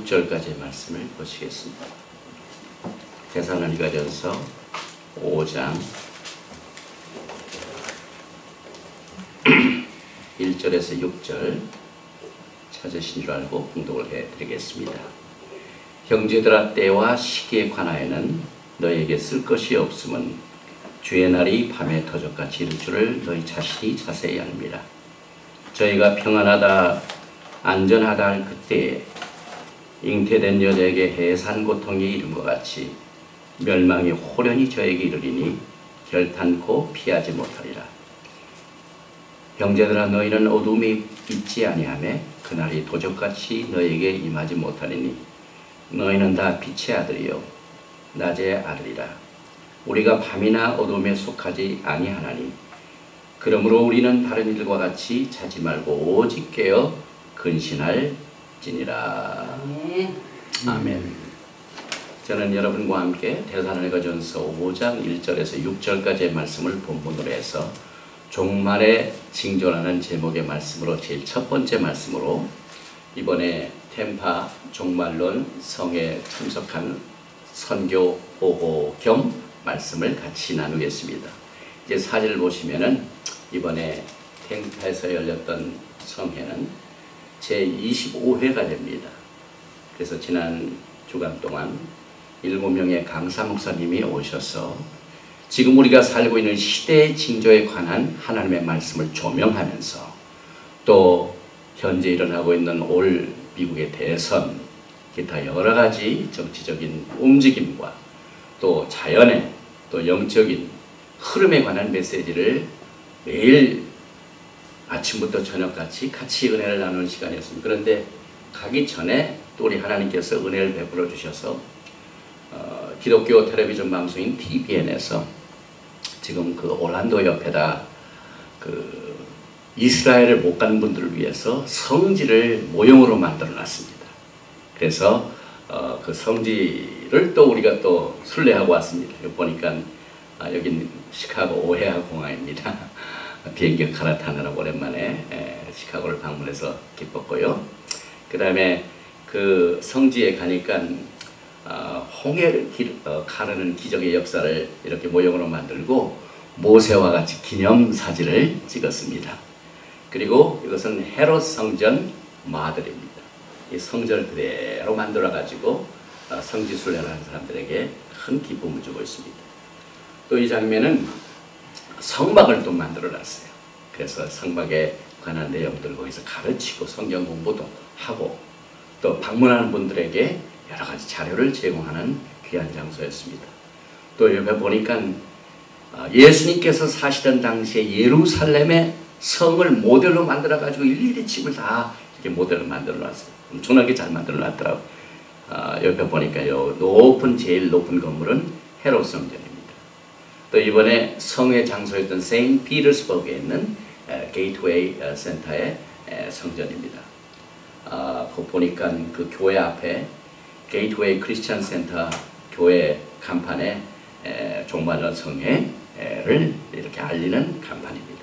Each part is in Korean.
6절까지의 말씀을 보시겠습니다. 데살로니가전서 5장 1절에서 6절 찾으신 줄 알고 공독을 해드리겠습니다. 형제들아, 때와 시기에 관하여는 너에게 쓸 것이 없음은 주의 날이 밤에 터적같이 이를 줄을 너희 자신이 자세히 압니다. 저희가 평안하다 안전하다 할 그때에 잉태된 여자에게 해산 고통이 이른 것 같이 멸망이 호련히 저에게 이르리니 결탄코 피하지 못하리라. 형제들아, 너희는 어둠이 있지 아니하매 그날이 도적같이 너에게 임하지 못하리니 너희는 다 빛의 아들이요 낮의 아들이라. 우리가 밤이나 어둠에 속하지 아니하나니 그러므로 우리는 다른 이들과 같이 자지 말고 오직 깨어 근신할지니라. 아멘. 저는 여러분과 함께 데살로니가전서 5장 1절에서 6절까지의 말씀을 본문으로 해서 종말의 징조라는 제목의 말씀으로 제일 첫 번째 말씀으로 이번에 템파 종말론 성에 참석한 선교 보고 겸 말씀을 같이 나누겠습니다. 이제 사진을 보시면은 이번에 템파에서 열렸던 성회는 제25회가 됩니다. 그래서 지난 주간 동안 7명의 강사 목사님이 오셔서 지금 우리가 살고 있는 시대의 징조에 관한 하나님의 말씀을 조명하면서 또 현재 일어나고 있는 올 미국의 대선, 기타 여러 가지 정치적인 움직임과 또 자연의 또 영적인 흐름에 관한 메시지를 매일 아침부터 저녁같이 같이 은혜를 나누는 시간이었습니다. 그런데 가기 전에 또 우리 하나님께서 은혜를 베풀어 주셔서 기독교 텔레비전 방송인 TBN에서 지금 그 올란도 옆에다 그 이스라엘을 못 가는 분들을 위해서 성지를 모형으로 만들어 놨습니다. 그래서 그 성지를 또 우리가 또 순례하고 왔습니다. 보니까 여긴 시카고 오헤아 공항입니다. 비행기 갈아타느라고 오랜만에 시카고를 방문해서 기뻤고요. 그 다음에 그 성지에 가니까 홍해를 가르는 기적의 역사를 이렇게 모형으로 만들고 모세와 같이 기념사진을 찍었습니다. 그리고 이것은 헤롯 성전 마들입니다. 이 성전을 그대로 만들어가지고 성지순례를 하는 사람들에게 큰 기쁨을 주고 있습니다. 또 이 장면은 성막을 또 만들어놨어요. 그래서 성막에 관한 내용들 거기서 가르치고 성경 공부도 하고 또 방문하는 분들에게 여러 가지 자료를 제공하는 귀한 장소였습니다. 또 옆에 보니까 예수님께서 사시던 당시에 예루살렘의 성을 모델로 만들어가지고 일일이 집을 다 이렇게 모델로 만들어놨어요. 엄청나게 잘 만들어놨더라고요. 옆에 보니까요, 제일 높은 건물은 헤롯 성전입니다. 또 이번에 성회 장소였던 세인트 피터스버그에 있는 게이트웨이 센터의 성전입니다. 그 보니까 그 교회 앞에 게이트웨이 크리스찬 센터 교회 간판에 종말론 성회를 이렇게 알리는 간판입니다.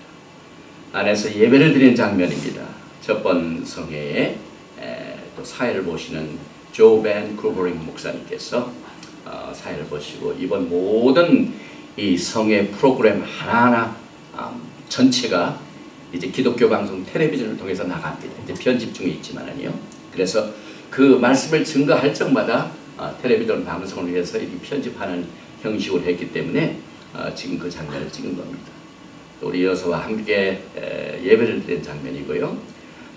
안에서 예배를 드리는 장면입니다. 첫 번 성회에 또 사회를 보시는 조 벤 쿠버링 목사님께서 사회를 보시고 이번 모든 이 성회 프로그램 하나하나 전체가 이제 기독교 방송 텔레비전을 통해서 나갑니다. 이제 편집 중에 있지만은요. 그래서 그 말씀을 증거할 적마다 텔레비전 방송을 위해서 이렇게 편집하는 형식으로 했기 때문에 지금 그 장면을 찍은 겁니다. 또 우리 여서와 함께 예배를 드린 장면이고요.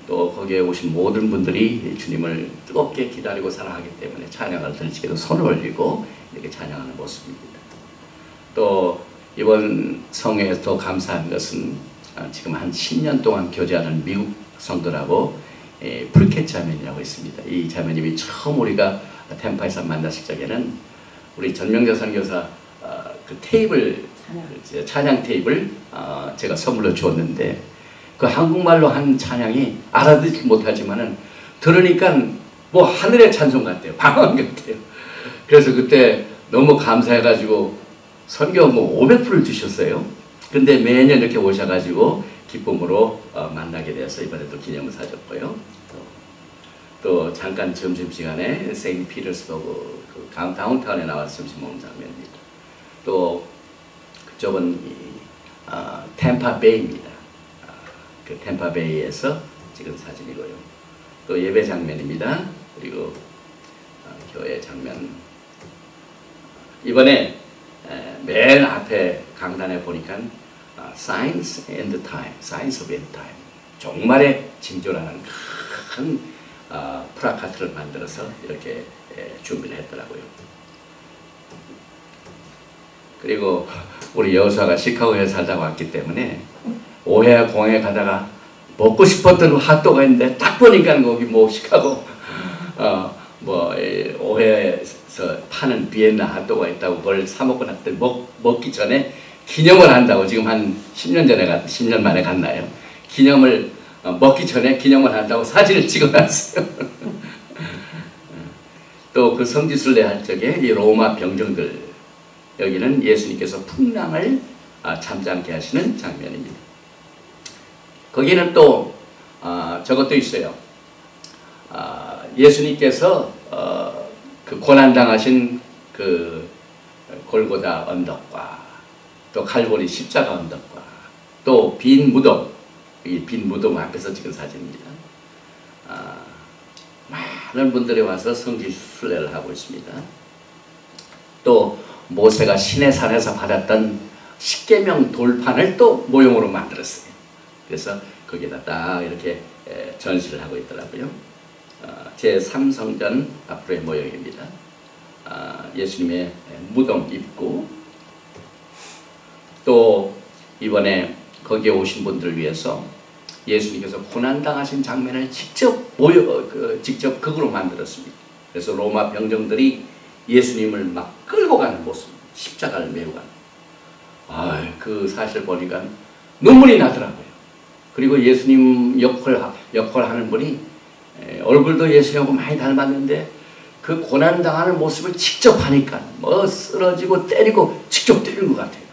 또 거기에 오신 모든 분들이 주님을 뜨겁게 기다리고 사랑하기 때문에 찬양을 드리기도 손을 올리고 이렇게 찬양하는 모습입니다. 또 이번 성회에서 더 감사한 것은 지금 한 10년 동안 교제하는 미국 성도라고 풀캣 자매님이라고 있습니다. 이 자매님이 처음 우리가 템파에서 만났을 적에는 우리 전명자 선교사 그 테이블 찬양 테이블 제가 선물로 주었는데 그 한국말로 한 찬양이 알아듣지 못하지만은 들으니까 뭐 하늘의 찬송 같아요. 방언 같아요. 그래서 그때 너무 감사해가지고 선교원금 500불을 주셨어요. 근데 매년 이렇게 오셔가지고 기쁨으로 만나게 돼서 이번에도 기념을 사줬고요. 또 잠깐 점심시간에 세인트 피터스버그 그 다운타운에 나와서 점심 먹는 장면입니다. 또 그쪽은 템파베이입니다. 그 템파베이에서 찍은 사진이고요. 또 예배 장면입니다. 그리고 교회 장면. 이번에 맨 앞에 강단에 보니까 Signs and the Time, Signs of End Time, 종말의 징조라는 큰 플라카트를 만들어서 이렇게 준비를 했더라고요. 그리고 우리 여호수아가 시카고에 살다 왔기 때문에 오해 공항에 가다가 먹고 싶었던 핫도그가 있는데 딱 보니까 거기 뭐 시카고 오해에서 파는 비엔나 핫도그가 있다고 그걸 사 먹고 났더니 먹기 전에 기념을 한다고. 지금 한 10년 만에 갔나요? 기념을 먹기 전에 기념을 한다고 사진을 찍어놨어요. 또 그 성지순례 할 적에 이 로마 병정들, 여기는 예수님께서 풍랑을 잠잠케 하시는 장면입니다. 거기는 또 저것도 있어요. 예수님께서 그 고난당하신 그 골고다 언덕과 또 칼보리 십자가 언덕과 또 빈 무덤, 이 빈 무덤 앞에서 찍은 사진입니다. 많은 분들이 와서 성지 순례를 하고 있습니다. 또 모세가 시내산에서 받았던 십계명 돌판을 또 모형으로 만들었어요. 그래서 거기다 딱 이렇게 전시를 하고 있더라고요. 제3성전 앞으로의 모형입니다. 예수님의 무덤 입구, 또 이번에 거기에 오신 분들을 위해서 예수님께서 고난당하신 장면을 직접 직접 극으로 만들었습니다. 그래서 로마 병정들이 예수님을 막 끌고 가는 모습, 십자가를 메고 가는, 그 사실 보니까 눈물이 나더라고요. 그리고 예수님 역할하는 분이 얼굴도 예수님하고 많이 닮았는데 그 고난당하는 모습을 직접 하니까 뭐 쓰러지고 때리고 직접 때리는 것 같아요.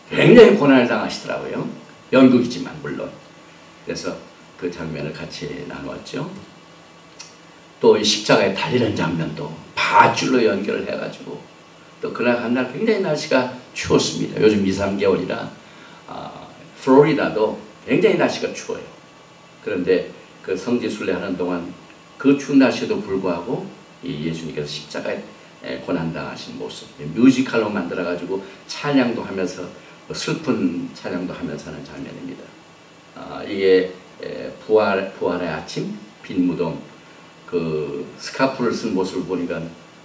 굉장히 고난을 당하시더라고요. 연극이지만 물론. 그래서 그 장면을 같이 나누었죠. 또 이 십자가에 달리는 장면도 밧줄로 연결을 해가지고, 또 그날 한날 굉장히 날씨가 추웠습니다. 요즘 2, 3개월이라 플로리다도 굉장히 날씨가 추워요. 그런데 그 성지 순례하는 동안 그 추운 날씨에도 불구하고 이 예수님께서 십자가에 고난당하신 모습, 뮤지컬로 만들어가지고 찬양도 하면서 슬픈 찬양도 하면서 하는 장면입니다. 이게 부활의 아침, 빈 무덤, 그 스카프를 쓴 모습을 보니까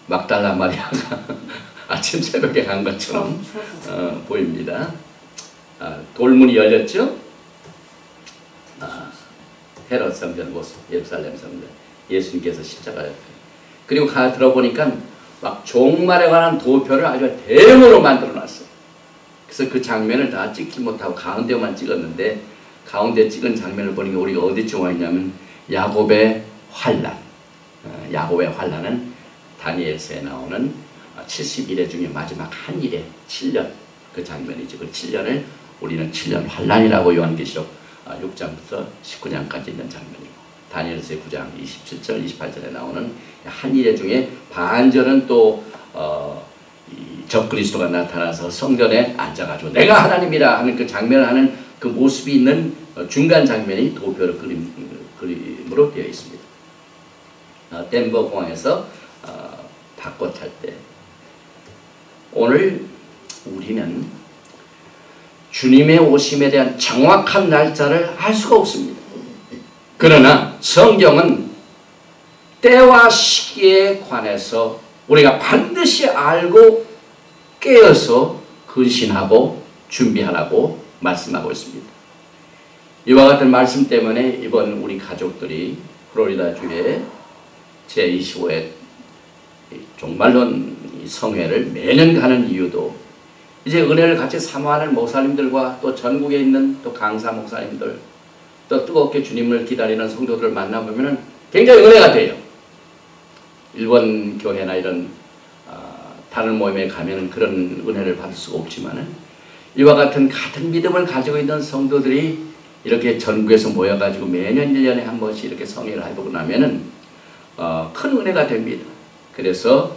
막달라 마리아가 아침 새벽에 간 것처럼 보입니다. 돌문이 열렸죠? 헤롯 성전 모습, 예루살렘 성전, 예수님께서 십자가 옆에. 그리고 들어보니까 막 종말에 관한 도표를 아주 대형으로 만들어놨어요. 그래서 그 장면을 다 찍지 못하고 가운데만 찍었는데, 가운데 찍은 장면을 보니까 우리가 어디쯤 와 있냐면 야곱의 환란. 야곱의 환란은 다니엘서에 나오는 70일의 중에 마지막 한 일의 7년, 그 장면이죠. 그 7년을 우리는 7년 환란이라고 요한계시록 6장부터 19장까지 있는 장면이고, 다니엘서 9장 27절 28절에 나오는 한 일의 중에 반절은 또 적그리스도가 나타나서 성전에 앉아가지고 내가 하나님이라 하는 그 장면을 하는 그 모습이 있는 중간 장면이 도표로 그림으로 되어 있습니다. 덴버 공항에서 벚꽃 탈 때, 오늘 우리는 주님의 오심에 대한 정확한 날짜를 알 수가 없습니다. 그러나 성경은 때와 시기에 관해서 우리가 반드시 알고 깨어서 근신하고 준비하라고 말씀하고 있습니다. 이와 같은 말씀 때문에 이번 우리 가족들이 플로리다주에 제25회 종말론 성회를 매년 가는 이유도, 이제 은혜를 같이 사모하는 목사님들과 또 전국에 있는 또 강사 목사님들, 또 뜨겁게 주님을 기다리는 성도들을 만나보면 굉장히 은혜가 돼요. 일본 교회나 이런 다른 모임에 가면 그런 은혜를 받을 수가 없지만은, 이와 같은 믿음을 가지고 있는 성도들이 이렇게 전국에서 모여가지고 매년 1년에 한 번씩 이렇게 성회를 해보고 나면은 큰 은혜가 됩니다. 그래서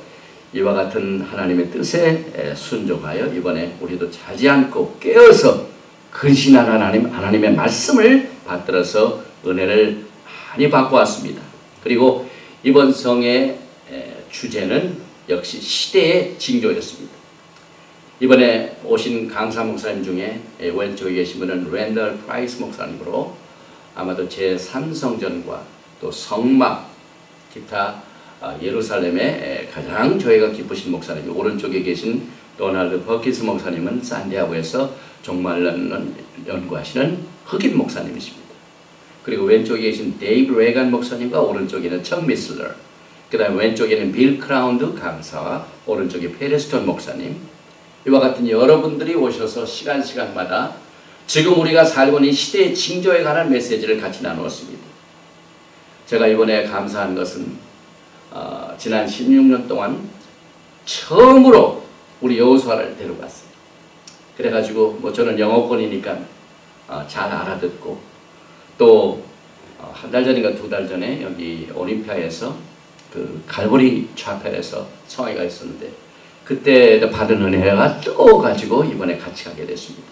이와 같은 하나님의 뜻에 순종하여 이번에 우리도 자지 않고 깨어서 근신한 하나님의 말씀을 받들어서 은혜를 많이 받고 왔습니다. 그리고 이번 성의 주제는 역시 시대의 징조였습니다. 이번에 오신 강사 목사님 중에 왼쪽에 계신 분은 랜덜 프라이스 목사님으로 아마도 제3성전과 또 성막, 기타 예루살렘의 가장 저희가 기쁘신 목사님, 오른쪽에 계신 도널드 버키스 목사님은 산디아고에서 종말론을 연구하시는 흑인 목사님이십니다. 그리고 왼쪽에 계신 데이브 레간 목사님과 오른쪽에는 척 미슬러, 그 다음에 왼쪽에는 빌 크라운드 강사와 오른쪽에 페레스톤 목사님, 이와 같은 여러분들이 오셔서 시간마다 지금 우리가 살고 있는 시대의 징조에 관한 메시지를 같이 나누었습니다. 제가 이번에 감사한 것은 지난 16년 동안 처음으로 우리 여호수아를 데려갔어요. 그래가지고 뭐 저는 영어권이니까 잘 알아듣고 또 한 달 전인가 2달 전에 여기 올림피아에서 그 갈보리 차펠에서 성회가 있었는데 그때 받은 은혜가 떠가지고 이번에 같이 가게 됐습니다.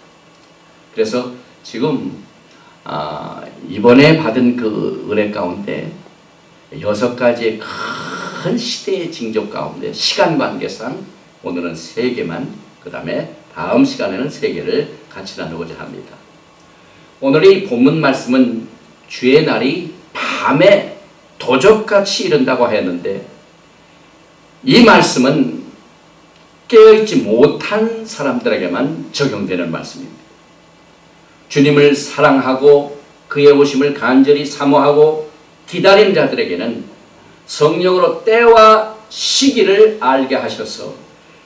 그래서 지금 이번에 받은 그 은혜 가운데 6가지의 큰 시대의 징조 가운데 시간 관계상 오늘은 3개만, 그 다음에 다음 시간에는 3개를 같이 나누고자 합니다. 오늘의 본문 말씀은 주의 날이 밤에 도적같이 이른다고 했는데 이 말씀은 깨어있지 못한 사람들에게만 적용되는 말씀입니다. 주님을 사랑하고 그의 오심을 간절히 사모하고 기다린 자들에게는 성령으로 때와 시기를 알게 하셔서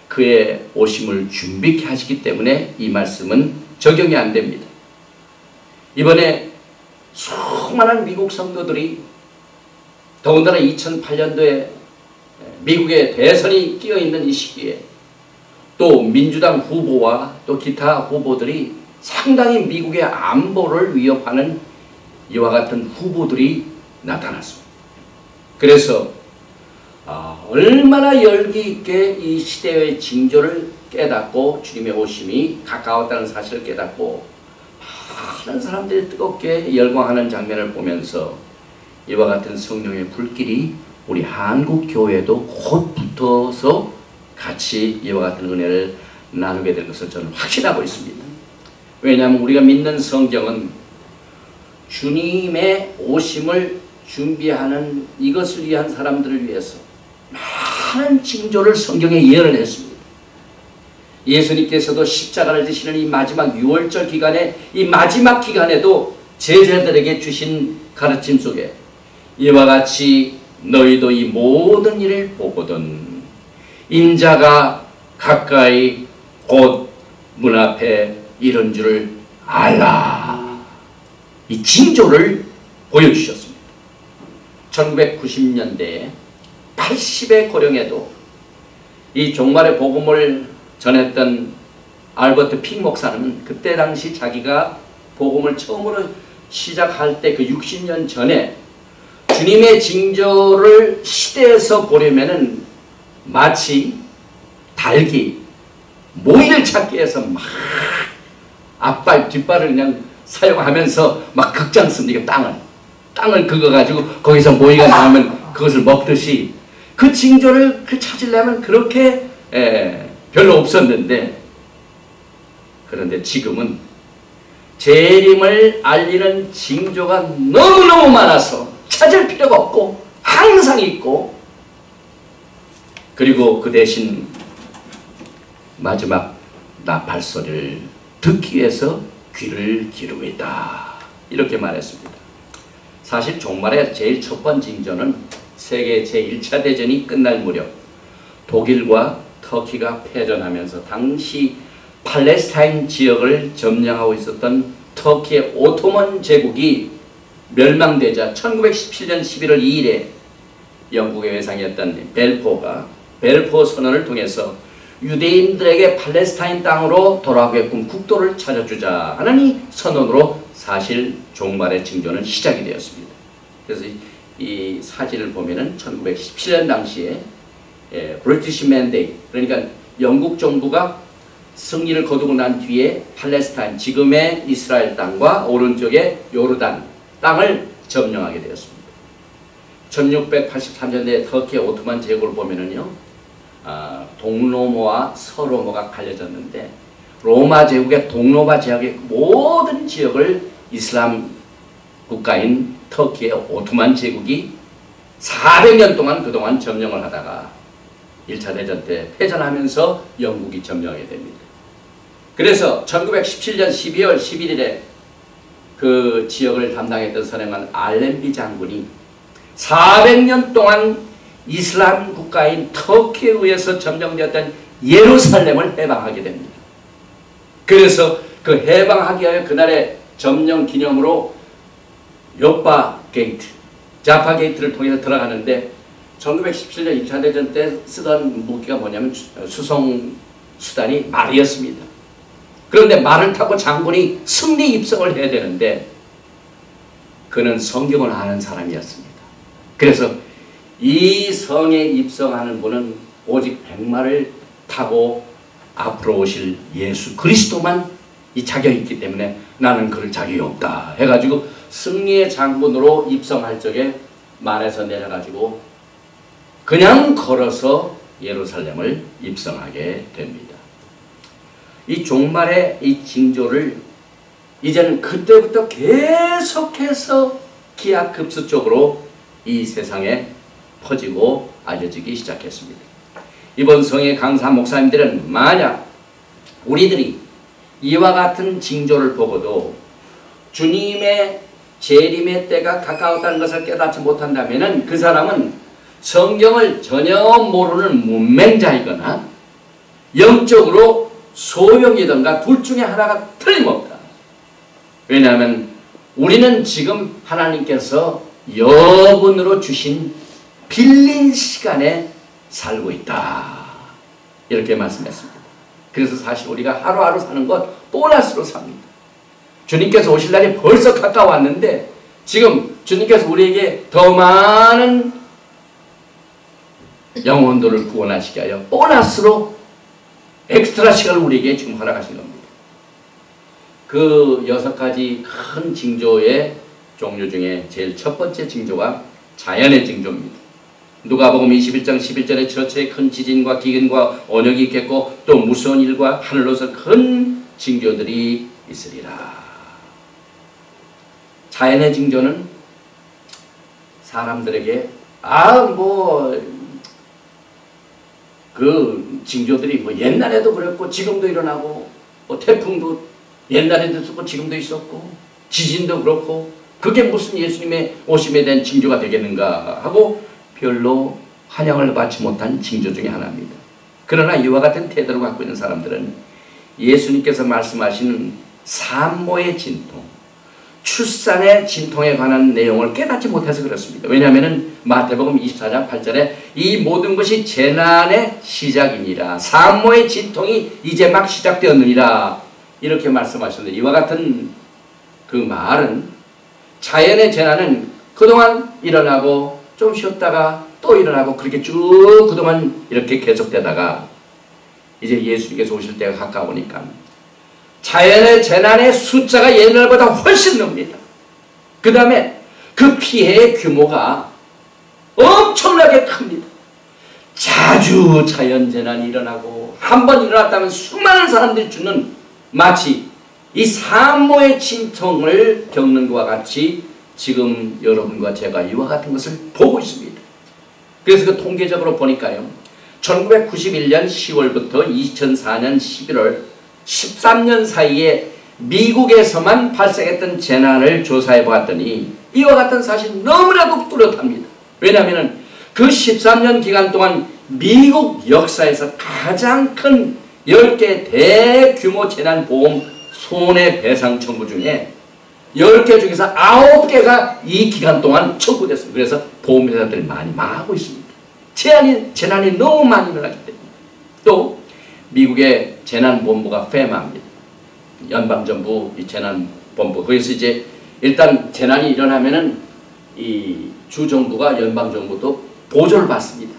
그의 오심을 준비케 하시기 때문에 이 말씀은 적용이 안 됩니다. 이번에 수많은 미국 성도들이 더군다나 2008년도에 미국의 대선이 끼어있는 이 시기에 또 민주당 후보와 또 기타 후보들이 상당히 미국의 안보를 위협하는 이와 같은 후보들이 나타났습니다. 그래서 얼마나 열기 있게 이 시대의 징조를 깨닫고 주님의 오심이 가까웠다는 사실을 깨닫고 많은 사람들이 뜨겁게 열광하는 장면을 보면서 이와 같은 성령의 불길이 우리 한국 교회도 곧 붙어서 같이 이와 같은 은혜를 나누게 될 것을 저는 확신하고 있습니다. 왜냐하면 우리가 믿는 성경은 주님의 오심을 준비하는 이것을 위한 사람들을 위해서 많은 징조를 성경에 예언을 했습니다. 예수님께서도 십자가를 지시는 이 마지막 6월절 기간에 이 마지막 기간에도 제자들에게 주신 가르침 속에 이와 같이 너희도 이 모든 일을 보거든 인자가 가까이 곧 문 앞에 이런 줄을 알라. 이 징조를 보여주셨습니다. 1990년대에 80의 고령에도 이 종말의 복음을 전했던 알버트 핑 목사는 그때 당시 자기가 복음을 처음으로 시작할 때 그 60년 전에 주님의 징조를 시대에서 보려면은 마치 닭이 모이를 찾기 위해서 막 앞발 뒷발을 그냥 사용하면서 막 극장 씁니다. 땅을 긁어가지고 거기서 모이가 나오면 그것을 먹듯이 그 징조를 찾으려면 그렇게 별로 없었는데, 그런데 지금은 재림을 알리는 징조가 너무너무 많아서 찾을 필요가 없고 항상 있고, 그리고 그 대신 마지막 나팔 소리를 듣기 위해서 귀를 기르이다 이렇게 말했습니다. 사실 종말의 제일 첫 번째 징조는 세계 제1차 대전이 끝날 무렵 독일과 터키가 패전하면서 당시 팔레스타인 지역을 점령하고 있었던 터키의 오토만 제국이 멸망되자 1917년 11월 2일에 영국의 외상이었던 벨포가 벨포 선언을 통해서 유대인들에게 팔레스타인 땅으로 돌아가게끔 국도를 찾아주자 하는 이 선언으로 사실 종말의 징조는 시작이 되었습니다. 그래서 이 사진을 보면은 1917년 당시에 브리티시 맨데이, 그러니까 영국 정부가 승리를 거두고 난 뒤에 팔레스타인, 지금의 이스라엘 땅과 오른쪽의 요르단 땅을 점령하게 되었습니다. 1683년에 터키 오토만 제국을 보면은요, 동로모와 서로모가 갈려졌는데 로마 제국의 동로마 제국의 모든 지역을 이슬람 국가인 터키의 오토만 제국이 400년 동안 그동안 점령을 하다가 1차 대전 때 패전하면서 영국이 점령하게 됩니다. 그래서 1917년 12월 11일에 그 지역을 담당했던 선행한 알렌비 장군이 400년 동안 이슬람 국가인 터키에 의해서 점령되었던 예루살렘을 해방하게 됩니다. 그래서 그 해방하기 위하여 그날의 점령 기념으로 요파 게이트, 자파 게이트를 통해서 들어가는데 1917년 1차 대전 때 쓰던 무기가 뭐냐면 수송 수단이 말이었습니다. 그런데 말을 타고 장군이 승리 입성을 해야 되는데 그는 성경을 아는 사람이었습니다. 그래서 이 성에 입성하는 분은 오직 백마를 타고 앞으로 오실 예수 그리스도만 이 자격이 있기 때문에 나는 그럴 자격이 없다 해가지고 승리의 장군으로 입성할 적에 말에서 내려가지고 그냥 걸어서 예루살렘을 입성하게 됩니다. 이 종말의 이 징조를 이제는 그때부터 계속해서 기하급수적으로 이 세상에 퍼지고 알려지기 시작했습니다. 이번 성의 강사 목사님들은 만약 우리들이 이와 같은 징조를 보고도 주님의 재림의 때가 가까웠다는 것을 깨닫지 못한다면 그 사람은 성경을 전혀 모르는 문맹자이거나 영적으로 소용이든가 둘 중에 하나가 틀림없다. 왜냐하면 우리는 지금 하나님께서 여분으로 주신 빌린 시간에 살고 있다. 이렇게 말씀했습니다. 그래서 사실 우리가 하루하루 사는 것 보너스로 삽니다. 주님께서 오실 날이 벌써 가까웠는데 지금 주님께서 우리에게 더 많은 영혼들을 구원하시게 하여 보너스로 엑스트라 시간을 우리에게 지금 허락하신 겁니다. 그 6가지 큰 징조의 종류 중에 제일 첫 번째 징조가 자연의 징조입니다. 누가복음 21장 11절에 저체의 큰 지진과 기근과 언역이 있겠고 또 무서운 일과 하늘로서 큰 징조들이 있으리라. 자연의 징조는 사람들에게 그 징조들이 뭐 옛날에도 그랬고 지금도 일어나고 뭐 태풍도 옛날에도 있었고 지금도 있었고 지진도 그렇고 그게 무슨 예수님의 오심에 대한 징조가 되겠는가 하고 별로 환영을 받지 못한 징조 중에 하나입니다. 그러나 이와 같은 태도를 갖고 있는 사람들은 예수님께서 말씀하시는 산모의 진통, 출산의 진통에 관한 내용을 깨닫지 못해서 그렇습니다. 왜냐하면 마태복음 24장 8절에 이 모든 것이 재난의 시작이니라. 산모의 진통이 이제 막 시작되었느니라. 이렇게 말씀하셨는데 이와 같은 그 말은 자연의 재난은 그동안 일어나고 좀 쉬었다가 또 일어나고 그렇게 쭉 그동안 이렇게 계속되다가 이제 예수님께서 오실 때가 가까우니까 자연의 재난의 숫자가 옛날보다 훨씬 늡니다. 그 다음에 그 피해의 규모가 엄청나게 큽니다. 자주 자연재난이 일어나고 한 번 일어났다면 수많은 사람들이 죽는 마치 이 산모의 진통을 겪는 것과 같이 지금 여러분과 제가 이와 같은 것을 보고 있습니다. 그래서 그 통계적으로 보니까요. 1991년 10월부터 2004년 11월 13년 사이에 미국에서만 발생했던 재난을 조사해 보았더니 이와 같은 사실 너무나도 뚜렷합니다. 왜냐하면 그 13년 기간 동안 미국 역사에서 가장 큰 10개 대규모 재난보험 손해배상 청구 중에 10개 중에서 9개가 이 기간 동안 청구됐습니다. 그래서 보험회사들이 많이 망하고 있습니다. 재난이 너무 많이 일어나기 때문에. 또 미국의 재난본부가 FEMA입니다. 연방정부 이 재난본부. 그래서 이제 일단 재난이 일어나면은 이 주정부가 연방정부도 보조를 받습니다.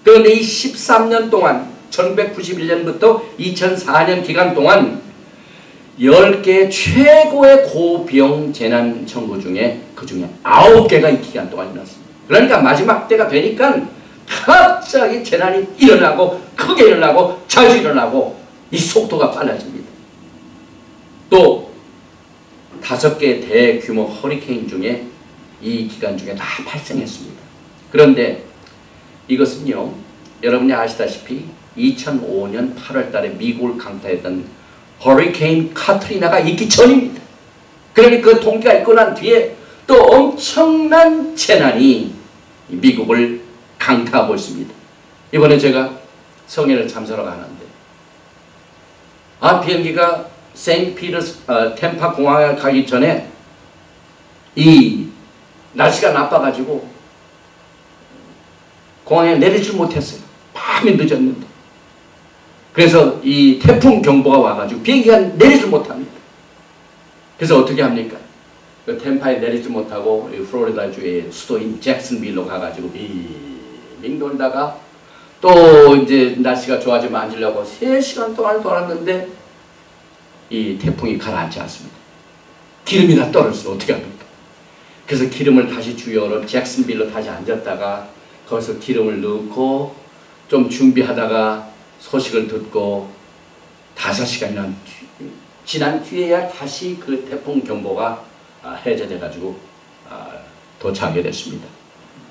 그런데 이 13년 동안 1991년부터 2004년 기간 동안 10개 최고의 고비용 재난 청구 중에 그 중에 9개가 이 기간 동안 일어났습니다. 그러니까 마지막 때가 되니까 갑자기 재난이 일어나고 크게 일어나고 자주 일어나고 이 속도가 빨라집니다. 또 5개 대규모 허리케인 중에 이 기간 중에 다 발생했습니다. 그런데 이것은요, 여러분이 아시다시피 2005년 8월 달에 미국을 강타했던 허리케인 카트리나가 있기 전입니다. 그러니 그 통계가 있고 난 뒤에 또 엄청난 재난이 미국을 강타하고 있습니다. 이번에 제가 성회를 참석하러 가는데 비행기가 템파 공항에 가기 전에 이 날씨가 나빠가지고 공항에 내리질 못했어요. 밤이 늦었는데. 그래서 이 태풍 경보가 와가지고 비행기가 내리질 못합니다. 그래서 어떻게 합니까? 그 템파에 내리지 못하고 플로리다 주의 수도인 잭슨빌로 가가지고 빙빙 돌다가 또 이제 날씨가 좋아지면 앉으려고 3시간 동안 돌았는데 이 태풍이 가라앉지 않습니다. 기름이 다 떨어졌어요. 어떻게 합니까? 그래서 기름을 다시 주요로 잭슨빌로 다시 앉았다가 거기서 기름을 넣고 좀 준비하다가 소식을 듣고 5시간이나 지난 뒤에야 다시 그 태풍 경보가 해제돼 가지고 도착하게 됐습니다.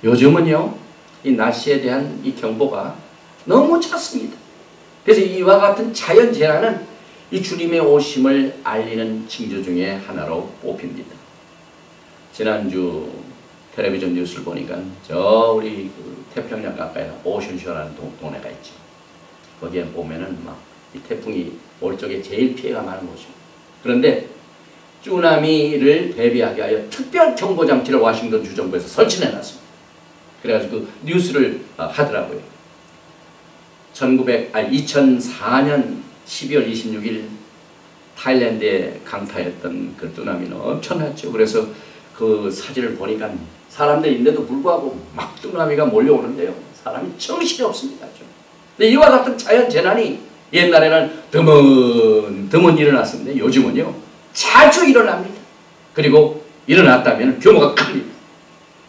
요즘은요, 이 날씨에 대한 이 경보가 너무 잦습니다. 그래서 이와 같은 자연재난은 이 주님의 오심을 알리는 징조 중에 하나로 뽑힙니다. 지난주 텔레비전 뉴스를 보니까 우리 그 태평양 가까이 오션쇼라는 동네가 있죠. 거기에 보면은 막 이 태풍이 올 적에 제일 피해가 많은 곳이죠. 그런데 쭈나미를 대비하기 위하여 특별 경보 장치를 워싱턴 주정부에서 설치해 놨습니다. 그래가지고 그 뉴스를 하더라고요. 2004년 12월 26일 타일랜드에 강타했던 그 쭈나미는 엄청났죠. 그래서 그 사진을 보니까 사람들이 있는데도 불구하고 막 쭈나미가 몰려오는데요. 사람이 정신이 없습니다. 근데 이와 같은 자연재난이 옛날에는 드문 일어났습니다. 요즘은요, 자주 일어납니다. 그리고 일어났다면 규모가 큽니다.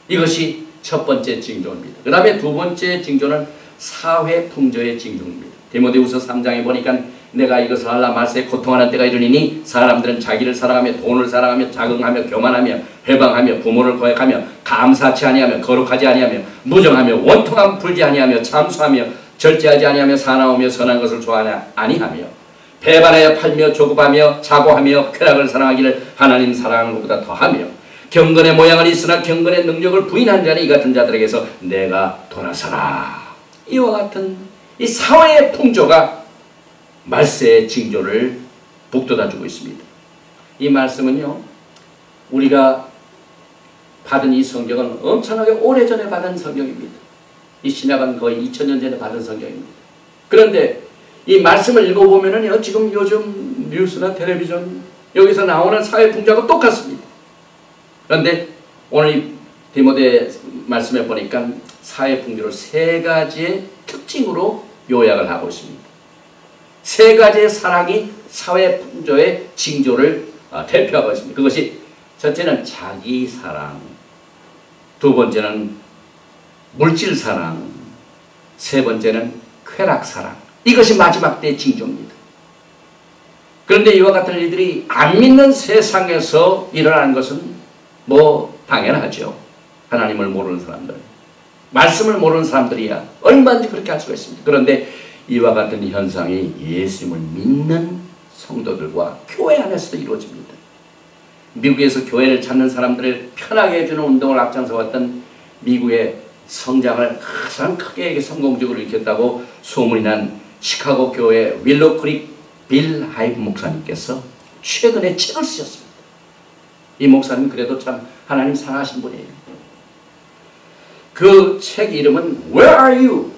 이것이 첫 번째 징조입니다. 그 다음에 두 번째 징조는 사회 풍조의 징조입니다. 디모데후서 3장에 보니까 내가 이것을 하려 말세에 고통하는 때가 이르니니 사람들은 자기를 사랑하며 돈을 사랑하며 자긍하며 교만하며 회방하며 부모를 거역하며 감사치 아니하며 거룩하지 아니하며 무정하며 원통함 풀지 아니하며 참수하며 절제하지 아니하며 사나우며 선한 것을 좋아하지 아니하며 배반하여 팔며 조급하며 자고하며 쾌락을 사랑하기를 하나님 사랑하는 것보다 더하며 경건의 모양은 있으나 경건의 능력을 부인한 자는 이 같은 자들에게서 내가 돌아서라. 이와 같은 이 사회의 풍조가 말세의 징조를 북돋아주고 있습니다. 이 말씀은요, 우리가 받은 이 성경은 엄청나게 오래전에 받은 성경입니다. 이 신약은 거의 2000년 전에 받은 성경입니다. 그런데 이 말씀을 읽어보면은 지금 요즘 뉴스나 텔레비전 여기서 나오는 사회 풍조하고 똑같습니다. 그런데 오늘 이 디모데 말씀에 보니까 사회 풍조를 3가지의 특징으로 요약을 하고 있습니다. 3가지의 사랑이 사회 풍조의 징조를 대표하고 있습니다. 그것이 첫째는 자기 사랑, 두 번째는 물질 사랑, 세 번째는 쾌락 사랑. 이것이 마지막 때의 징조입니다. 그런데 이와 같은 일들이 안 믿는 세상에서 일어나는 것은 당연하죠. 하나님을 모르는 사람들, 말씀을 모르는 사람들이야 얼마든지 그렇게 할 수가 있습니다. 그런데 이와 같은 현상이 예수님을 믿는 성도들과 교회 안에서도 이루어집니다. 미국에서 교회를 찾는 사람들을 편하게 해주는 운동을 앞장서왔던 미국의 성장을 가장 크게 성공적으로 일으켰다고 소문이 난 시카고 교회 윌로크릭 빌 하이브 목사님께서 최근에 책을 쓰셨습니다. 이 목사님 그래도 참 하나님 사랑하신 분이에요. 그 책 이름은 Where are you?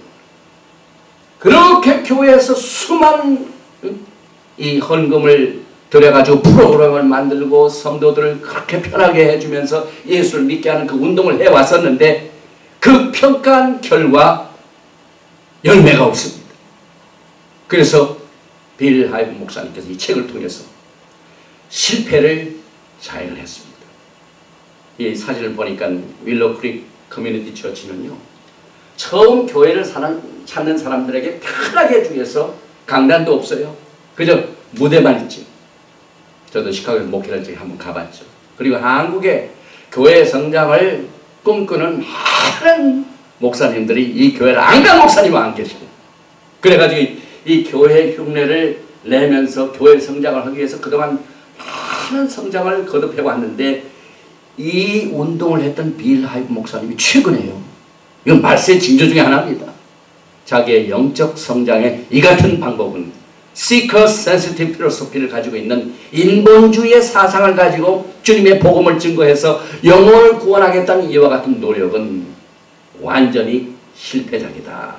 그렇게 교회에서 수많은 이 헌금을 들여가지고 프로그램을 만들고 성도들을 그렇게 편하게 해주면서 예수를 믿게 하는 그 운동을 해왔었는데 그 평가한 결과 열매가 없습니다. 그래서 빌 하이브 목사님께서 이 책을 통해서 실패를 자해를 했습니다. 이 사진을 보니까 윌로 크릭 커뮤니티 처치는요, 처음 교회를 찾는 사람들에게 편하게 해주기 위해서 강단도 없어요. 그저 무대만 있지. 저도 시카고에서 목회를 적에 한번 가봤죠. 그리고 한국의 교회 성장을 꿈꾸는 많은 목사님들이 이 교회를 안 간 목사님은 안 계시고, 그래가지고 이 교회 흉내를 내면서 교회 성장을 하기 위해서 그동안 많은 성장을 거듭해 왔는데, 이 운동을 했던 빌 하이브 목사님이 최근에요, 이건 말세의 징조 중에 하나입니다. 자기의 영적 성장의 이 같은 방법은 Seeker Sensitive Philosophy를 가지고 있는 인본주의의 사상을 가지고 주님의 복음을 증거해서 영혼을 구원하겠다는 이와 같은 노력은 완전히 실패작이다.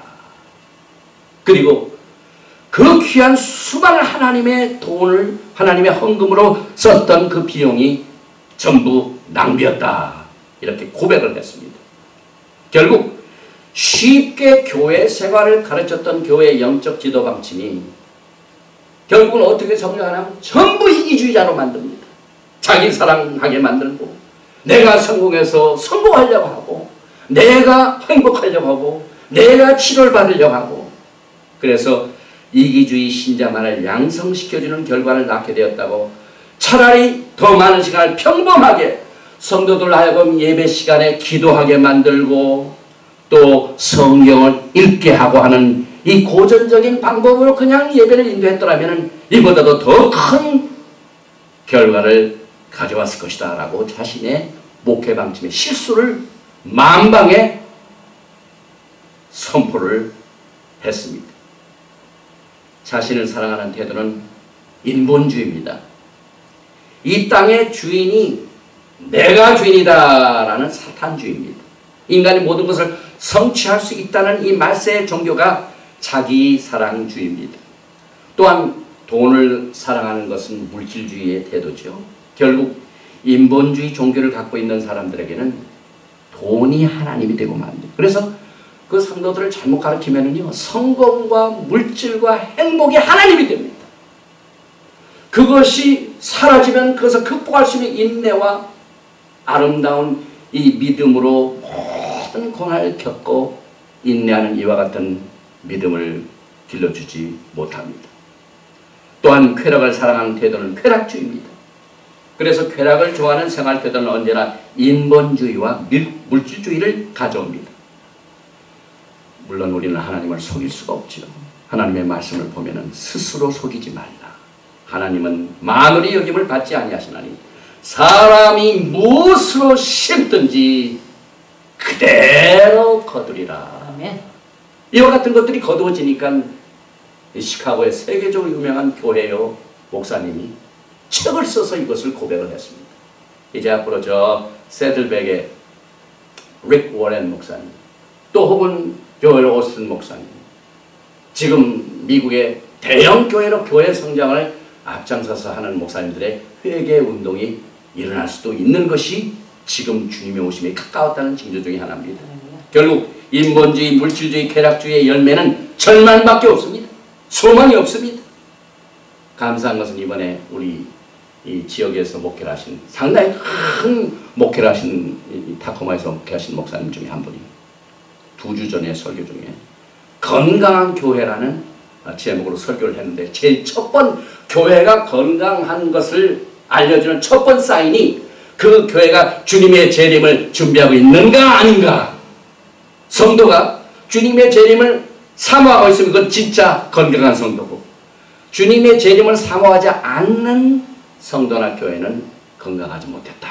그리고 그 귀한 수많은 하나님의 돈을 하나님의 헌금으로 썼던 그 비용이 전부 낭비였다. 이렇게 고백을 했습니다. 결국 쉽게 교회 생활을 가르쳤던 교회의 영적 지도 방침이 결국은 어떻게 성장하냐면 전부 이기주의자로 만듭니다. 자기 사랑하게 만들고, 내가 성공해서 성공하려고 하고, 내가 행복하려고 하고, 내가 치료를 받으려고 하고, 그래서 이기주의 신자만을 양성시켜주는 결과를 낳게 되었다고, 차라리 더 많은 시간을 평범하게 성도들 하여금 예배 시간에 기도하게 만들고 또 성경을 읽게 하고 하는 이 고전적인 방법으로 그냥 예배를 인도했더라면 이보다도 더 큰 결과를 가져왔을 것이다 라고 자신의 목회 방침의 실수를 만방에 선포를 했습니다. 자신을 사랑하는 태도는 인본주의입니다. 이 땅의 주인이 내가 주인이다 라는 사탄주의입니다. 인간이 모든 것을 성취할 수 있다는 이 말세의 종교가 자기사랑주의입니다. 또한 돈을 사랑하는 것은 물질주의의 태도죠. 결국 인본주의 종교를 갖고 있는 사람들에게는 돈이 하나님이 되고 맙니다. 그래서 그 성도들을 잘못 가르치면은요, 성공과 물질과 행복이 하나님이 됩니다. 그것이 사라지면 그것을 극복할 수 있는 인내와 아름다운 이 믿음으로 모든 고난을 겪고 인내하는 이와 같은 믿음을 길러주지 못합니다. 또한 쾌락을 사랑하는 태도는 쾌락주의입니다. 그래서 쾌락을 좋아하는 생활 태도는 언제나 인본주의와 물질주의를 가져옵니다. 물론 우리는 하나님을 속일 수가 없죠. 하나님의 말씀을 보면 스스로 속이지 말라. 하나님은 만물의 여김을 받지 아니하시나니 사람이 무엇으로 심든지 그대로 거두리라. 아멘. 이와 같은 것들이 거두어지니까 시카고의 세계적으로 유명한 교회요 목사님이 책을 써서 이것을 고백을 했습니다. 이제 앞으로 저 세들백의 릭 워렌 목사님, 또 혹은 조엘 오스틴 목사님, 지금 미국의 대형 교회로 교회 성장을 앞장서서 하는 목사님들의 회개 운동이 일어날 수도 있는 것이 지금 주님의 오심에 가까웠다는 징조 중에 하나입니다. 결국 인본주의, 물질주의, 쾌락주의의 열매는 절망밖에 없습니다. 소망이 없습니다. 감사한 것은 이번에 우리 이 지역에서 목회를 하신, 상당히 큰 목회를 하신, 타코마에서 목회하신 목사님 중에 한 분이 2주 전에 설교 중에 건강한 교회라는 제목으로 설교를 했는데, 제일 첫 번 교회가 건강한 것을 알려주는 첫 번 사인이 그 교회가 주님의 재림을 준비하고 있는가 아닌가. 성도가 주님의 재림을 사모하고 있으면 그건 진짜 건강한 성도고, 주님의 재림을 사모하지 않는 성도나 교회는 건강하지 못했다.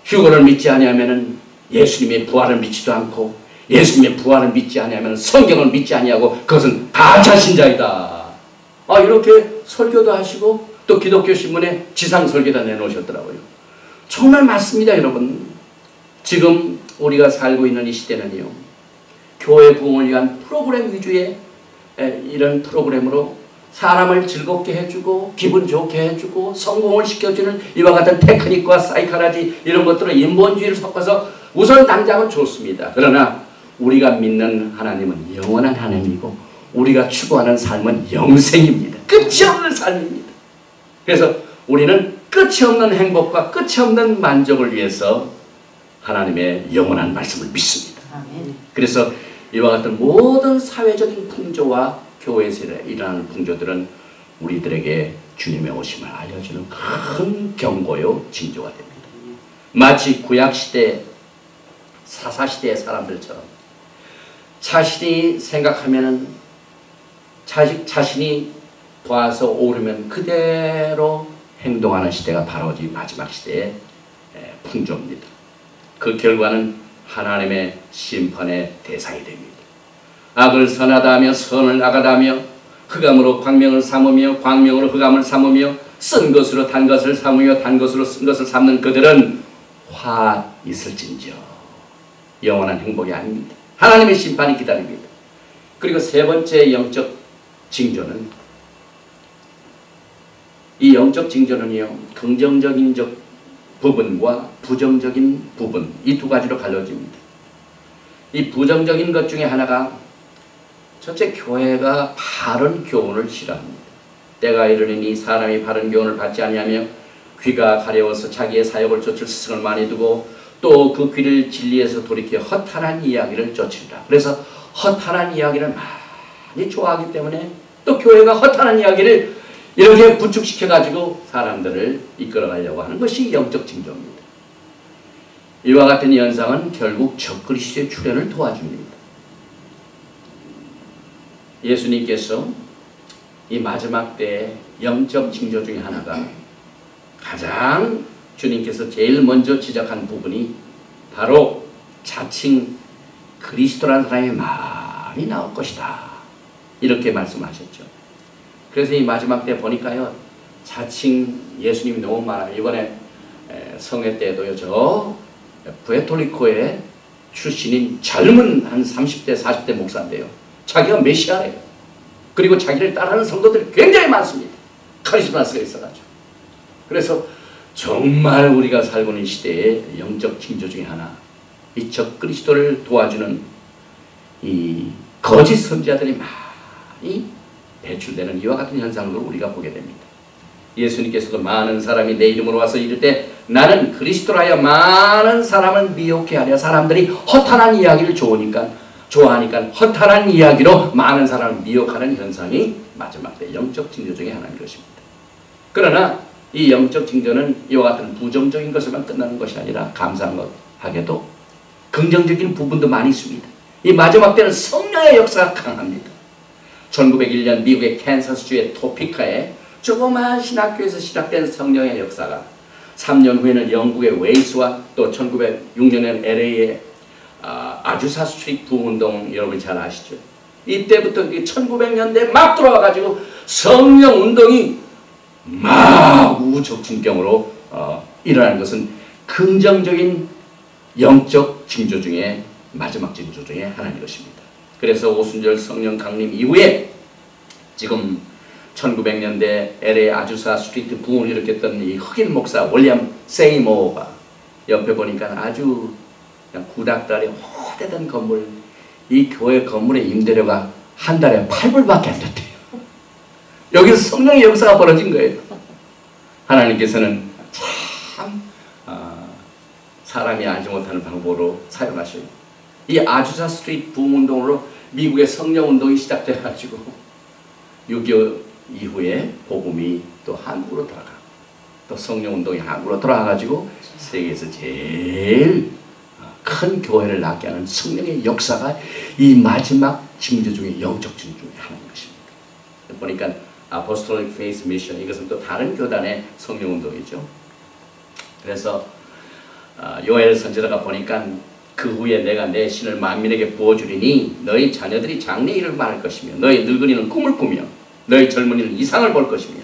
휴거를 믿지 아니하면 예수님의 부활을 믿지도 않고, 예수님의 부활을 믿지 아니하면 성경을 믿지 아니하고 그것은 가짜신자이다. 이렇게 설교도 하시고 또 기독교 신문에 지상 설교도 내놓으셨더라고요. 정말 맞습니다, 여러분. 지금 우리가 살고 있는 이 시대는요, 교회 부흥을 위한 프로그램 위주의 이런 프로그램으로 사람을 즐겁게 해주고 기분 좋게 해주고 성공을 시켜주는 이와 같은 테크닉과 사이코로지 이런 것들은 인본주의를 섞어서 우선 당장은 좋습니다. 그러나 우리가 믿는 하나님은 영원한 하나님이고 우리가 추구하는 삶은 영생입니다. 끝이 없는 삶입니다. 그래서 우리는 끝이 없는 행복과 끝이 없는 만족을 위해서 하나님의 영원한 말씀을 믿습니다. 그래서 이와 같은 모든 사회적인 풍조와 교회에서 일어나는 풍조들은 우리들에게 주님의 오심을 알려주는 큰 경고요 징조가 됩니다. 마치 구약시대 사사시대의 사람들처럼 자신이 생각하면은 자신이 봐서 오르면 그대로 행동하는 시대가 바로 이 마지막 시대의 풍조입니다. 그 결과는 하나님의 심판의 대상이 됩니다. 악을 선하다 하며 선을 악하다 하며 흑암으로 광명을 삼으며 광명으로 흑암을 삼으며 쓴 것으로 단 것을 삼으며 단 것으로 쓴 것을 삼는 그들은 화 있을진저 영원한 행복이 아닙니다. 하나님의 심판이 기다립니다. 그리고 세 번째 영적 징조는 이 영적 징조는요 긍정적인 부분과 부정적인 부분 이 두 가지로 갈라집니다. 이 부정적인 것 중에 하나가 첫째 교회가 바른 교훈을 싫어합니다. 때가 이르니 사람이 바른 교훈을 받지 아니하며 귀가 가려워서 자기의 사역을 쫓을 스승을 많이 두고 또 그 귀를 진리에서 돌이켜 허탄한 이야기를 쫓으리라. 그래서 허탄한 이야기를 많이 좋아하기 때문에 또 교회가 허탄한 이야기를 이렇게 구축시켜 가지고 사람들을 이끌어가려고 하는 것이 영적 징조입니다. 이와 같은 현상은 결국 적그리스도의 출현을 도와줍니다. 예수님께서 이 마지막 때의 영적 징조 중에 하나가 가장 주님께서 제일 먼저 지적한 부분이 바로 자칭 그리스도라는 사람이 많이 나올 것이다. 이렇게 말씀하셨죠. 그래서 이 마지막 때 보니까요 자칭 예수님이 너무 많아요. 이번에 성회 때도요 저 부에토리코의 출신인 젊은 한 30대 40대 목사인데요 자기가 메시아래요. 그리고 자기를 따르는 성도들이 굉장히 많습니다. 카리스마스가 있어가지고. 그래서 정말 우리가 살고 있는 시대의 영적 징조 중에 하나 이 적그리스도를 도와주는 이 거짓 선지자들이 많이 배출되는 이와 같은 현상을 우리가 보게 됩니다. 예수님께서도 많은 사람이 내 이름으로 와서 이를 때 나는 그리스도라 하여 많은 사람을 미혹해 하려 사람들이 허탄한 이야기를 좋아하니까 허탄한 이야기로 많은 사람을 미혹하는 현상이 마지막 때 영적 징조 중에 하나인 것입니다. 그러나 이 영적 징조는 이와 같은 부정적인 것으로만 끝나는 것이 아니라 감사하게도 긍정적인 부분도 많이 있습니다. 이 마지막 때는 성령의 역사가 강합니다. 1901년 미국의 캔사스주의 토피카에 조그마한 신학교에서 시작된 성령의 역사가 3년 후에는 영국의 웨이스와 또 1906년에는 LA의 아주사 스트리트 부흥운동 여러분 잘 아시죠? 이때부터 1900년대에 막 들어와가지고 성령운동이 막 우후적진경으로 일어나는 것은 긍정적인 영적 징조 중에 마지막 징조 중에 하나인 것입니다. 그래서 오순절 성령 강림 이후에 지금 1900년대 LA 아주사 스트리트 부흥을 일으켰던 이 흑인 목사 윌리엄 세이모어가 옆에 보니까 아주 그냥 구닥다리 호대된 건물 이 교회 건물의 임대료가 한 달에 8불밖에 안 됐대요. 여기서 성령의 역사가 벌어진 거예요. 하나님께서는 참 사람이 알지 못하는 방법으로 사용하셔요. 이 아주사 스트리트 부흥운동으로 미국의 성령운동이 시작돼가지고 6.25 이후에 복음이 또 한국으로 돌아가 또 성령운동이 한국으로 돌아가가지고 세계에서 제일 큰 교회를 낳게 하는 성령의 역사가 이 마지막 징조 중에 영적 징조 중에 하나인 것입니다. 보니까 Apostolic Faith Mission 이것은 또 다른 교단의 성령운동이죠. 그래서 요엘 선지자가 보니까 그 후에 내가 내 신을 만민에게 부어주리니 너희 자녀들이 장래 일을 말할 것이며 너희 늙은이는 꿈을 꾸며 너희 젊은이는 이상을 볼 것이며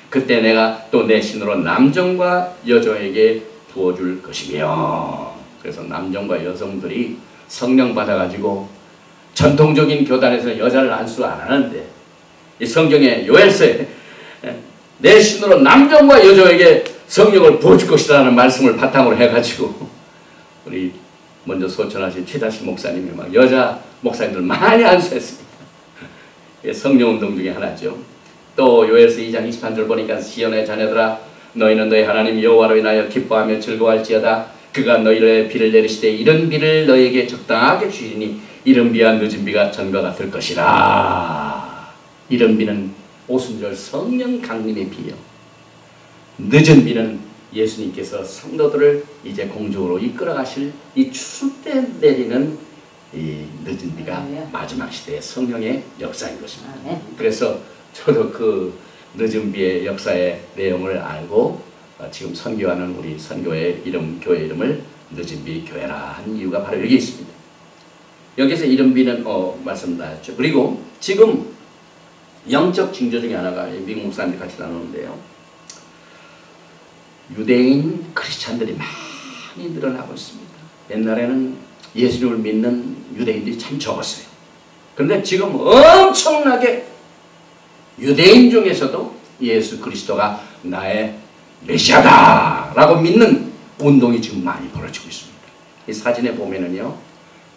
그때 내가 또 내 신으로 남정과 여종에게 부어줄 것이며 그래서 남정과 여성들이 성령 받아가지고 전통적인 교단에서는 여자를 안수 안 하는데 이 성경의 요엘서에 내 신으로 남종과 여종에게 성령을 부어줄 것이라는 말씀을 바탕으로 해가지고 우리 먼저 소천하신 최다시 목사님이 막 여자 목사님들 많이 안수했습니다. 성령 운동 중에 하나죠. 또 요엘서 2장 23절 보니까 시온의 자녀들아 너희는 너희 하나님 여호와로 인하여 기뻐하며 즐거워할지어다. 그가 너희를 비를 내리시되 이른 비를 너희에게 적당하게 주시니 이른 비와 늦은 비가 전과 같을 것이라. 이른 비는 오순절 성령 강림의 비요, 늦은 비는 예수님께서 성도들을 이제 공중으로 이끌어 가실 이 추수 때 내리는 이 늦은 비가 마지막 시대의 성령의 역사인 것입니다. 그래서 저도 그 늦은 비의 역사의 내용을 알고 지금 선교하는 우리 선교의 이름, 교회 이름을 늦은 비 교회라 한 이유가 바로 여기 있습니다. 여기서 이른 비는 말씀드렸죠. 그리고 지금 영적 징조 중에 하나가 미국 목사님들이 같이 나누는데요. 유대인 크리스찬들이 많이 늘어나고 있습니다. 옛날에는 예수님을 믿는 유대인들이 참 적었어요. 그런데 지금 엄청나게 유대인 중에서도 예수 그리스도가 나의 메시아다 라고 믿는 운동이 지금 많이 벌어지고 있습니다. 이 사진에 보면은요,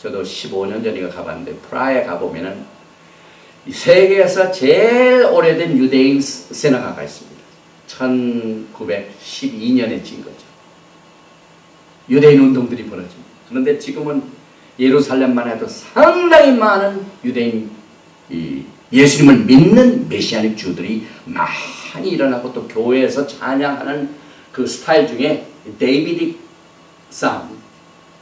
저도 15년 전인가 가봤는데 프라하에 가보면은 이 세계에서 제일 오래된 유대인 세나가가 있습니다. 1912년에 진 거죠. 유대인 운동들이 벌어집니다. 그런데 지금은 예루살렘만 해도 상당히 많은 유대인 예수님을 믿는 메시아닉 주들이 많이 일어나고, 또 교회에서 찬양하는 그 스타일 중에 데이비딕 사운드,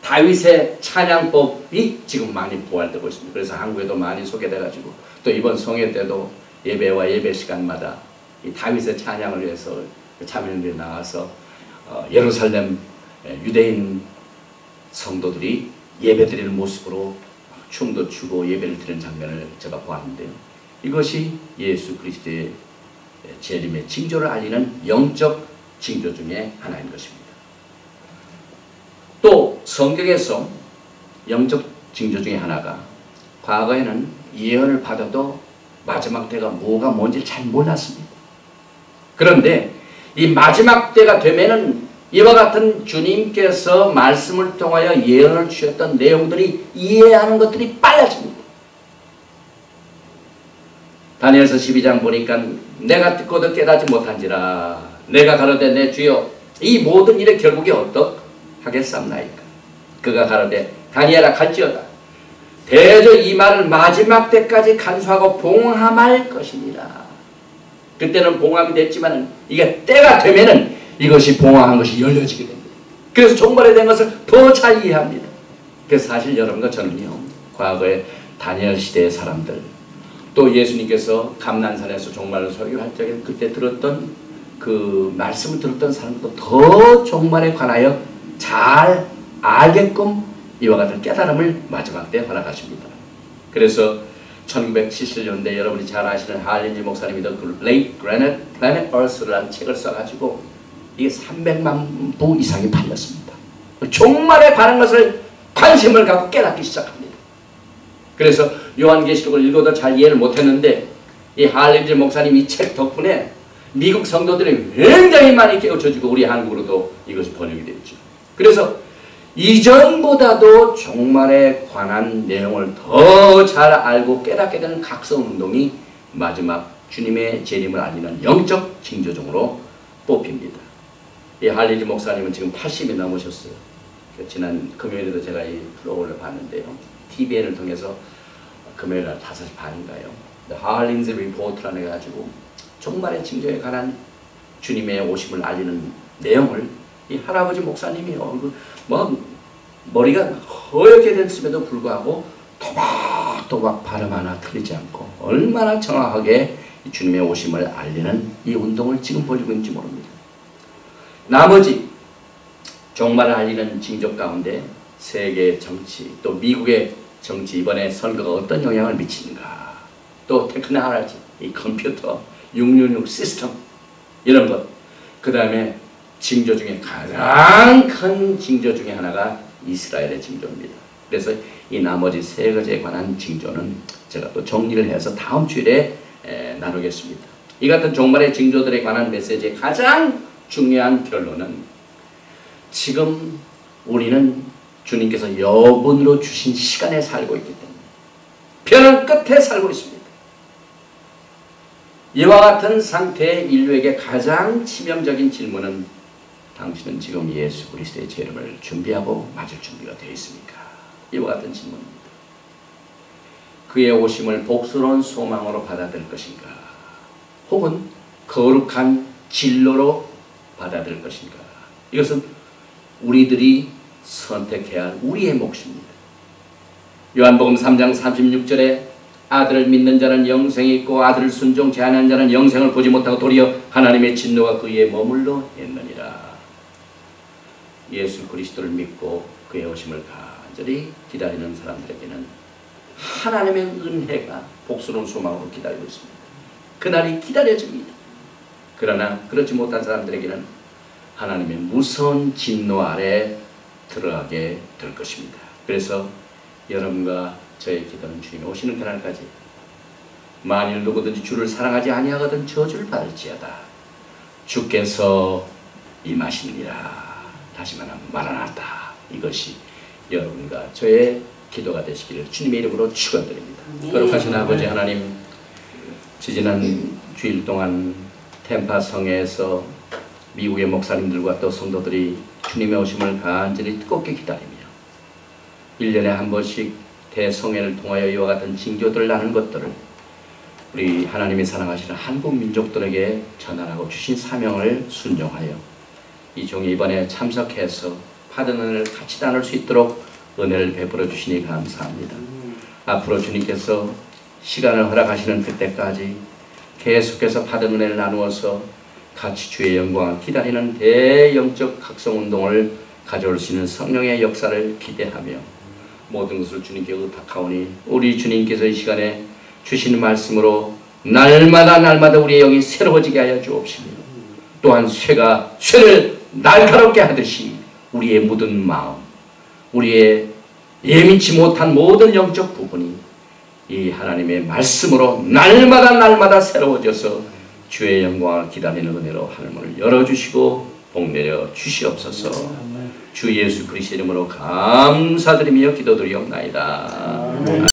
다윗의 찬양법이 지금 많이 부활되고 있습니다. 그래서 한국에도 많이 소개돼가지고 또 이번 성회 때도 예배와 예배 시간마다 이 다윗의 찬양을 위해서 자매님들이 나와서 예루살렘 유대인 성도들이 예배드리는 모습으로 춤도 추고 예배를 드리는 장면을 제가 보았는데요. 이것이 예수 그리스도의 재림의 징조를 알리는 영적 징조 중에 하나인 것입니다. 또 성경에서 영적 징조 중에 하나가, 과거에는 예언을 받아도 마지막 때가 뭐가 뭔지 잘 몰랐습니다. 그런데 이 마지막 때가 되면은 이와 같은 주님께서 말씀을 통하여 예언을 주셨던 내용들이 이해하는 것들이 빨라집니다. 다니엘서 12장 보니까 내가 듣고도 깨닫지 못한지라 내가 가로되 내 주여 이 모든 일의 결국이 어떡하겠삼나이까. 그가 가로되 다니엘아 갈지어다. 대저 이 말을 마지막 때까지 간수하고 봉함할 것이니라. 그때는 봉함이 됐지만 이게 때가 되면은 이것이 봉함한 것이 열려지게 됩니다. 그래서 종말에 된 것을 더 잘 이해합니다. 그래서 사실 여러분과 저는요, 과거에 다니엘 시대의 사람들, 또 예수님께서 감난산에서 종말을 설교할 적에 그때 들었던 그 말씀을 들었던 사람들도 더 종말에 관하여 잘 알게끔 이와 같은 깨달음을 마지막 때 허락하십니다. 그래서 1970년대 여러분이 잘 아시는 할린지 목사님이 그 Late Planet Earth라는 책을 써가지고 이게 300만 부 이상이 팔렸습니다. 종말에 관한 것을 관심을 갖고 깨닫기 시작합니다. 그래서 요한계시록을 읽어도 잘 이해를 못했는데 이 할린지 목사님 이 책 덕분에 미국 성도들이 굉장히 많이 깨우쳐지고 우리 한국으로도 이것이 번역이 되었죠. 그래서 이전보다도 종말에 관한 내용을 더 잘 알고 깨닫게 되는 각성운동이 마지막 주님의 재림을 알리는 영적 징조종으로 뽑힙니다. 이 할리지 목사님은 지금 80이 넘으셨어요. 지난 금요일에도 제가 이 프로그램을 봤는데요. TVN을 통해서 금요일날 5시 반인가요? 할린즈 리포트라는 게 가지고 종말의 징조에 관한 주님의 오심을 알리는 내용을 이 할아버지 목사님이 머리가 허옇게 됐음에도 불구하고 토박토박 발음 하나 틀리지 않고 얼마나 정확하게 주님의 오심을 알리는 이 운동을 지금 벌이고 있는지 모릅니다. 나머지 종말을 알리는 징조 가운데 세계의 정치, 또 미국의 정치, 이번에 선거가 어떤 영향을 미치는가, 또 테크놀로지, 이 컴퓨터, 666 시스템 이런 것, 그 다음에 징조 중에 가장 큰 징조 중에 하나가 이스라엘의 징조입니다. 그래서 이 나머지 세 가지에 관한 징조는 제가 또 정리를 해서 다음 주일에 나누겠습니다. 이 같은 종말의 징조들에 관한 메시지의 가장 중요한 결론은 지금 우리는 주님께서 여분으로 주신 시간에 살고 있기 때문에 변화 끝에 살고 있습니다. 이와 같은 상태의 인류에게 가장 치명적인 질문은 당신은 지금 예수 그리스도의 재림을 준비하고 맞을 준비가 되어 있습니까? 이와 같은 질문입니다. 그의 오심을 복스러운 소망으로 받아들일 것인가? 혹은 거룩한 진로로 받아들일 것인가? 이것은 우리들이 선택해야 할 우리의 몫입니다. 요한복음 3장 36절에 아들을 믿는 자는 영생이 있고 아들을 순종치 않은 자는 영생을 보지 못하고 도리어 하나님의 진노가 그에 머물러 있느니라. 예수 그리스도를 믿고 그의 오심을 간절히 기다리는 사람들에게는 하나님의 은혜가 복스러운 소망으로 기다리고 있습니다. 그날이 기다려집니다. 그러나 그렇지 못한 사람들에게는 하나님의 무서운 진노 아래 들어가게 될 것입니다. 그래서 여러분과 저의 기도는 주님이 오시는 그날까지 만일 누구든지 주를 사랑하지 아니하거든 저주를 받을지어다. 주께서 임하시느니라. 다시 말하면 마라나타. 이것이 여러분과 저의 기도가 되시기를 주님의 이름으로 축원드립니다. 거룩하신 아버지 하나님, 지지난 주일 동안 템파 성회에서 미국의 목사님들과 또 성도들이 주님의 오심을 간절히 뜨겁게 기다리며 1년에 한 번씩 대성회를 통하여 이와 같은 징조들을 나눈 것들을 우리 하나님이 사랑하시는 한국 민족들에게 전하라고 주신 사명을 순종하여 이 종이 이번에 참석해서 받은 은혜를 같이 나눌 수 있도록 은혜를 베풀어 주시니 감사합니다. 앞으로 주님께서 시간을 허락하시는 그때까지 계속해서 받은 은혜를 나누어서 같이 주의 영광을 기다리는 대영적 각성운동을 가져올 수 있는 성령의 역사를 기대하며 모든 것을 주님께 의탁하오니 우리 주님께서 이 시간에 주시는 말씀으로 날마다 우리의 영이 새로워지게 하여 주옵시며 또한 쇠를 날카롭게 하듯이 우리의 묻은 마음, 우리의 예민치 못한 모든 영적 부분이 이 하나님의 말씀으로 날마다 새로워져서 주의 영광을 기다리는 은혜로 하늘문을 열어주시고 복내려 주시옵소서. 주 예수 그리스도 이름으로 감사드리며 기도드리옵나이다.